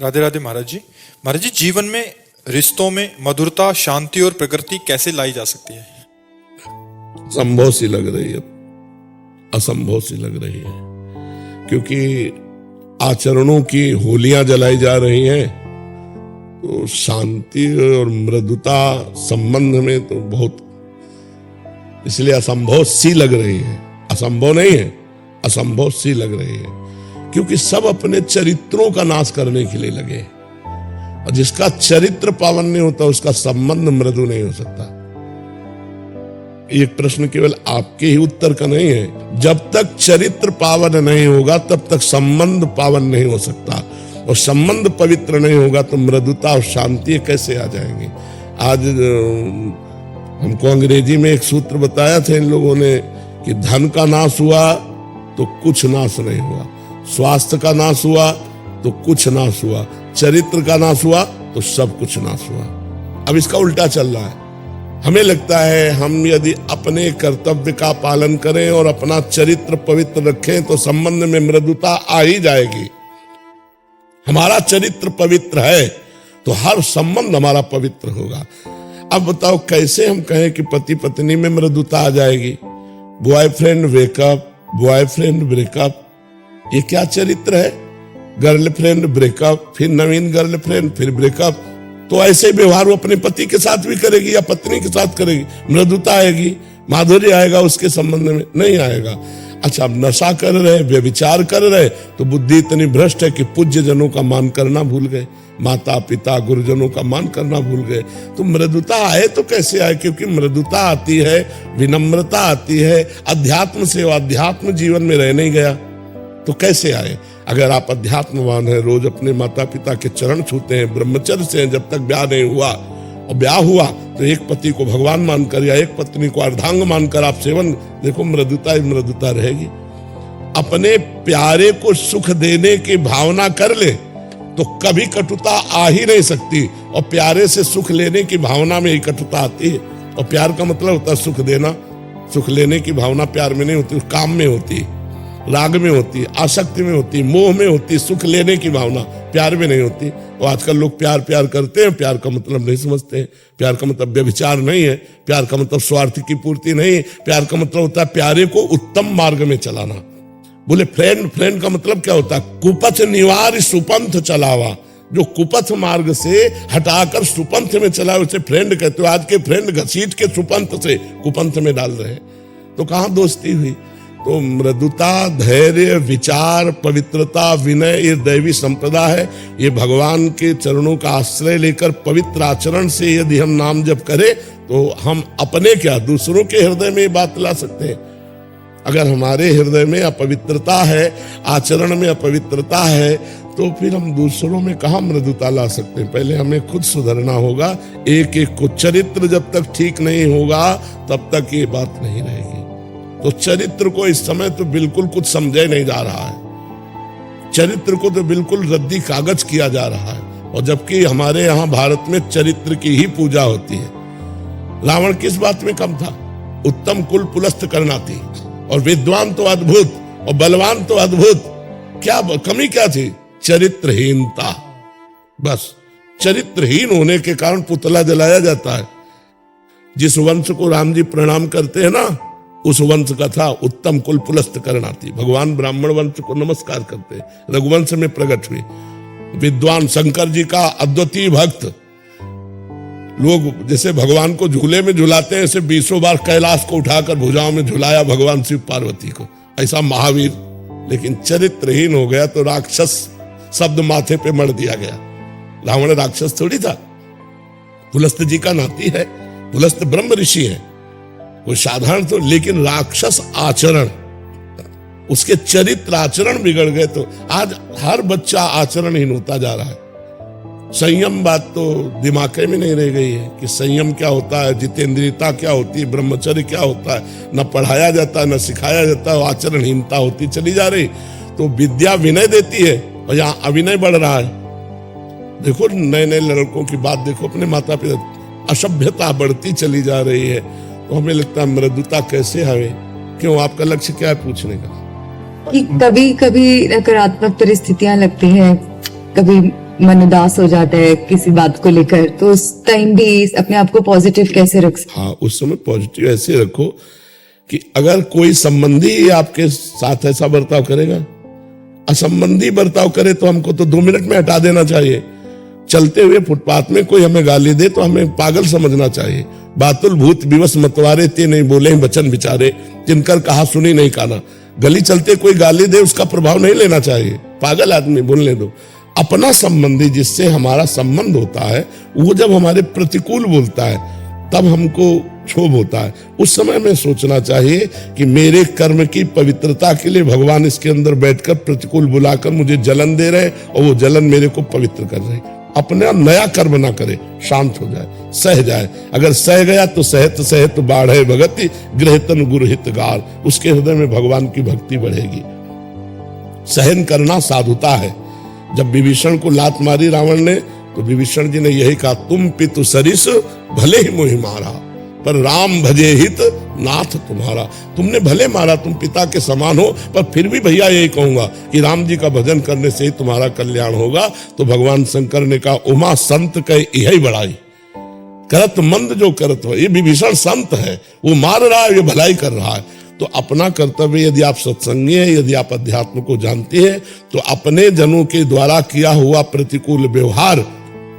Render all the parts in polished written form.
राधे राधे महाराज जी। महाराज जी, जीवन में रिश्तों में मधुरता, शांति और प्रकृति कैसे लाई जा सकती है? संभव सी लग रही है, असंभव सी लग रही है, क्योंकि आचरणों की होलियां जलाई जा रही हैं, तो शांति और मृदुता संबंध में तो बहुत, इसलिए असंभव सी लग रही है। असंभव नहीं है, असंभव सी लग रही है, क्योंकि सब अपने चरित्रों का नाश करने के लिए लगे, और जिसका चरित्र पावन नहीं होता उसका संबंध मृदु नहीं हो सकता। ये प्रश्न केवल आपके ही उत्तर का नहीं है। जब तक चरित्र पावन नहीं होगा तब तक संबंध पावन नहीं हो सकता, और संबंध पवित्र नहीं होगा तो मृदुता और शांति कैसे आ जाएंगी। आज हमको अंग्रेजी में एक सूत्र बताया था इन लोगों ने कि धन का नाश हुआ तो कुछ नाश नहीं हुआ, स्वास्थ्य का नाश हुआ तो कुछ नाश हुआ, चरित्र का नाश हुआ तो सब कुछ नाश हुआ। अब इसका उल्टा चल रहा है। हमें लगता है हम यदि अपने कर्तव्य का पालन करें और अपना चरित्र पवित्र रखें तो संबंध में मृदुता आ ही जाएगी। हमारा चरित्र पवित्र है तो हर संबंध हमारा पवित्र होगा। अब बताओ कैसे हम कहें कि पति पत्नी में मृदुता आ जाएगी? बॉयफ्रेंड वेकअप, बॉयफ्रेंड ब्रेकअप, ये क्या चरित्र है? गर्लफ्रेंड ब्रेकअप, फिर नवीन गर्लफ्रेंड, फिर ब्रेकअप। तो ऐसे व्यवहार वो अपने पति के साथ भी करेगी या पत्नी के साथ करेगी, मृदुता आएगी, माधुर्य आएगा उसके संबंध में? नहीं आएगा। अच्छा, अब नशा कर रहे, व्यभिचार कर रहे, तो बुद्धि इतनी भ्रष्ट है कि पूज्य जनों का मान करना भूल गए, माता पिता गुरुजनों का मान करना भूल गए। तो मृदुता आए तो कैसे आए? क्योंकि मृदुता आती है, विनम्रता आती है अध्यात्म से। अध्यात्म जीवन में रह नहीं गया तो कैसे आए? अगर आप अध्यात्मवान हैं, रोज अपने माता पिता के चरण छूते हैं, ब्रह्मचर्य से हैं, जब तक ब्याह नहीं हुआ, और ब्याह हुआ तो एक पति को भगवान मानकर या एक पत्नी को अर्धांग मानकर आप सेवन, देखो मृदुता ही मृदुता रहेगी। अपने प्यारे को सुख देने की भावना कर ले तो कभी कटुता आ ही नहीं सकती, और प्यारे से सुख लेने की भावना में ही कटुता आती है। और प्यार का मतलब होता है सुख देना। सुख लेने की भावना प्यार में नहीं होती, काम में होती, राग में होती, आसक्ति में होती, मोह में होती। सुख लेने की भावना प्यार में नहीं होती। और आजकल लोग प्यार प्यार करते हैं, प्यार का मतलब नहीं समझते हैं। प्यार का मतलब व्यभिचार नहीं है, प्यार का मतलब स्वार्थ की पूर्ति नहीं है। प्यार का मतलब होता है प्यारे को उत्तम मार्ग में चलाना। बोले फ्रेंड का मतलब क्या होता है? कुपथ निवार सुपंथ चलावा। जो कुपथ मार्ग से हटाकर सुपंथ में चला उसे फ्रेंड कहते हो। आज के फ्रेंड घसीट के सुपंथ से कुपंथ में डाल रहे हैं, तो कहां दोस्ती हुई? तो मृदुता, धैर्य, विचार, पवित्रता, विनय, ये दैवी संपदा है। ये भगवान के चरणों का आश्रय लेकर पवित्र आचरण से यदि हम नाम जप करें तो हम अपने क्या दूसरों के हृदय में ये बात ला सकते हैं। अगर हमारे हृदय में अपवित्रता है, आचरण में अपवित्रता है, तो फिर हम दूसरों में कहाँ मृदुता ला सकते हैं? पहले हमें खुद सुधरना होगा। एक एक को चरित्र जब तक ठीक नहीं होगा तब तक ये बात नहीं रहेगी। तो चरित्र को इस समय तो बिल्कुल कुछ समझे नहीं जा रहा है। चरित्र को तो बिल्कुल रद्दी कागज किया जा रहा है, और जबकि हमारे यहाँ भारत में चरित्र की ही पूजा होती है। रावण किस बात में कम था? उत्तम कुल पुलस्त करना थी, और विद्वान तो अद्भुत, और बलवान तो अद्भुत। क्या कमी क्या थी? चरित्रहीनता। बस चरित्रहीन होने के कारण पुतला जलाया जाता है। जिस वंश को राम जी प्रणाम करते हैं ना, उस वंश का था उत्तम कुल पुलस्त करनाती। भगवान ब्राह्मण वंश को नमस्कार करते, रघुवंश में प्रकट हुई। विद्वान शंकर जी का अद्वितीय भक्त। लोग जैसे भगवान को झूले में झुलाते हैं, ऐसे 20 बार कैलाश को उठाकर भुजाओं में झुलाया भगवान शिव पार्वती को, ऐसा महावीर। लेकिन चरित्रहीन हो गया तो राक्षस शब्द माथे पे मढ़ दिया गया। रावण राक्षस थोड़ी था, पुलस्त जी का नाती है। पुलस्त ब्रह्म ऋषि है, वो साधारण तो, लेकिन राक्षस आचरण, उसके चरित्र आचरण बिगड़ गए। तो आज हर बच्चा आचरणहीन होता जा रहा है। संयम बात तो दिमाग में नहीं रह गई है कि संयम क्या होता है, जितेंद्रियता क्या होती है, ब्रह्मचर्य क्या होता है। न पढ़ाया जाता है, न सिखाया जाता है, आचरणहीनता होती चली जा रही। तो विद्या विनय देती है, और यहाँ अविनय बढ़ रहा है। देखो नए नए लड़कों की बात देखो, अपने माता पिता, असभ्यता बढ़ती चली जा रही है। तो हमें लगता है मृदुता कैसे आवे? क्यों, आपका लक्ष्य क्या है पूछने का? कि कभी कभी नकारात्मक परिस्थितियां लगती हैं, कभी मन उदास हो जाता है किसी बात को लेकर, तो उस टाइम भी अपने आप को पॉजिटिव कैसे रख सकते? हाँ, उस समय पॉजिटिव ऐसे रखो कि अगर कोई संबंधी आपके साथ ऐसा बर्ताव करेगा, असंबंधी बर्ताव करे, तो हमको तो 2 मिनट में हटा देना चाहिए। चलते हुए फुटपाथ में कोई हमें गाली दे तो हमें पागल समझना चाहिए। बातुल भूत विवश मतवारे ते नहीं बोले बचन बिचारे, जिनकर कहा सुनी नहीं काना। गली चलते कोई गाली दे उसका प्रभाव नहीं लेना चाहिए, पागल आदमी बोलने दो। अपना संबंधी जिससे हमारा संबंध होता है, वो जब हमारे प्रतिकूल बोलता है तब हमको क्षोभ होता है। उस समय में सोचना चाहिए कि मेरे कर्म की पवित्रता के लिए भगवान इसके अंदर बैठकर प्रतिकूल बुलाकर मुझे जलन दे रहे और वो जलन मेरे को पवित्र कर रही। अपना नया कर्म ना करे, शांत हो जाए, सह जाए। अगर सह गया तो सहत सहत बाढ़े भगति गृहतन गुरु हितगार, उसके हृदय में भगवान की भक्ति बढ़ेगी। सहन करना साधुता है। जब विभीषण को लात मारी रावण ने, तो विभीषण जी ने यही कहा, तुम पितु सरिस भले ही मोहि मारा, पर राम भजे हित नाथ तुम्हारा। तुमने भले मारा, तुम पिता के समान हो, पर फिर भी भैया यही कहूंगा कि राम जी का भजन करने से ही तुम्हारा कल्याण होगा। तो भगवान शंकर ने कहा, उमा संत कह यही बड़ाई, करत मंद जो करत हो। ये विभीषण संत है, वो मार रहा है, ये भलाई कर रहा है। तो अपना कर्तव्य, यदि आप सत्संगी हैं, यदि आप अध्यात्म को जानते हैं, तो अपने जनों के द्वारा किया हुआ प्रतिकूल व्यवहार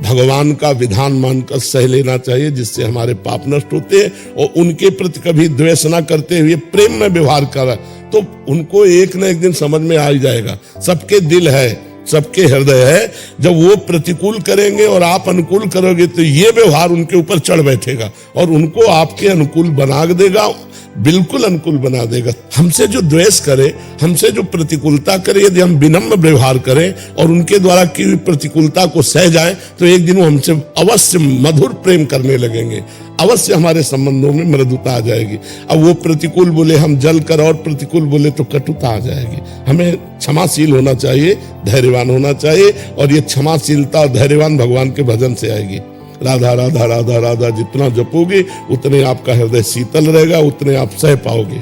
भगवान का विधान मानकर सह लेना चाहिए, जिससे हमारे पाप नष्ट होते हैं। और उनके प्रति कभी द्वेष न करते हुए प्रेम में व्यवहार करा, तो उनको एक न एक दिन समझ में आ ही जाएगा। सबके दिल है, सबके हृदय है। जब वो प्रतिकूल करेंगे और आप अनुकूल करोगे, तो ये व्यवहार उनके ऊपर चढ़ बैठेगा और उनको आपके अनुकूल बना देगा, बिल्कुल अनुकूल बना देगा। हमसे जो द्वेष करे, हमसे जो प्रतिकूलता करे, यदि हम विनम्र व्यवहार करें और उनके द्वारा की हुई प्रतिकूलता को सह जाएं, तो एक दिन वो हमसे अवश्य मधुर प्रेम करने लगेंगे, अवश्य हमारे संबंधों में मृदुता आ जाएगी। अब वो प्रतिकूल बोले हम जल कर, और प्रतिकूल बोले तो कटुता आ जाएगी। हमें क्षमाशील होना चाहिए, धैर्यवान होना चाहिए, और ये क्षमाशीलता और धैर्यवान भगवान के भजन से आएगी। राधा राधा राधा राधा जितना जपोगे, उतने आपका हृदय शीतल रहेगा, उतने आप सह पाओगे।